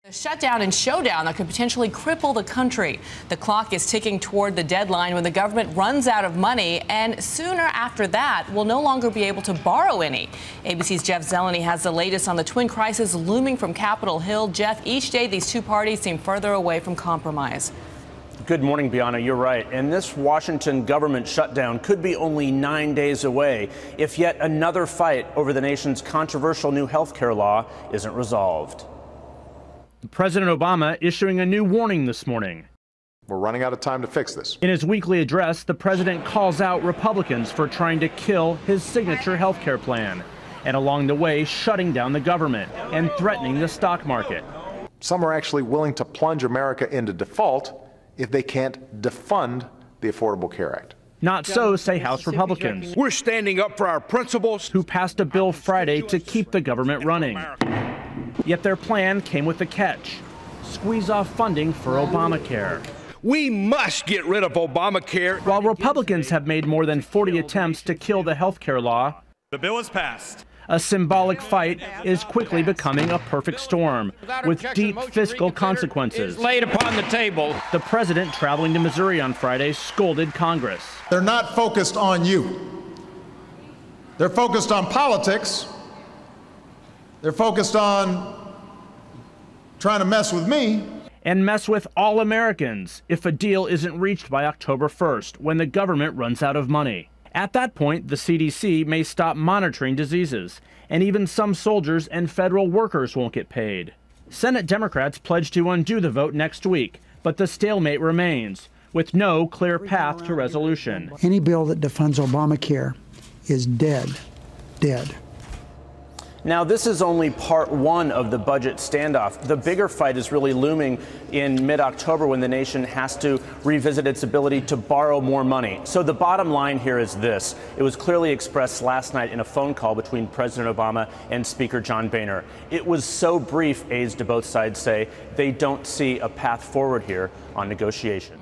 A shutdown and showdown that could potentially cripple the country. The clock is ticking toward the deadline when the government runs out of money, and sooner after that, we'll no longer be able to borrow any. ABC's Jeff Zeleny has the latest on the twin crisis looming from Capitol Hill. Jeff, each day these two parties seem further away from compromise. Good morning, Bianna. You're right. And this Washington government shutdown could be only 9 days away if yet another fight over the nation's controversial new health care law isn't resolved. President Obama issuing a new warning this morning. We're running out of time to fix this. In his weekly address, the president calls out Republicans for trying to kill his signature health care plan, and along the way shutting down the government and threatening the stock market. Some are actually willing to plunge America into default if they can't defund the Affordable Care Act. Not so, say House Republicans. We're standing up for our principles. Who passed a bill Friday to keep the government running. Yet their plan came with a catch: squeeze off funding for Obamacare. We must get rid of Obamacare. While Republicans have made more than 40 attempts to kill the health care law, the bill is passed. A symbolic fight is quickly becoming a perfect storm, with deep fiscal consequences. Laid upon the table. The president, traveling to Missouri on Friday, scolded Congress. They're not focused on you. They're focused on politics. They're focused on trying to mess with me. And mess with all Americans if a deal isn't reached by October 1st, when the government runs out of money. At that point, the CDC may stop monitoring diseases, and even some soldiers and federal workers won't get paid. Senate Democrats pledge to undo the vote next week, but the stalemate remains, with no clear path to resolution. Any bill that defunds Obamacare is dead. Now, this is only part one of the budget standoff. The bigger fight is really looming in mid-October, when the nation has to revisit its ability to borrow more money. So the bottom line here is this. It was clearly expressed last night in a phone call between President Obama and Speaker John Boehner. It was so brief, aides to both sides say they don't see a path forward here on negotiations.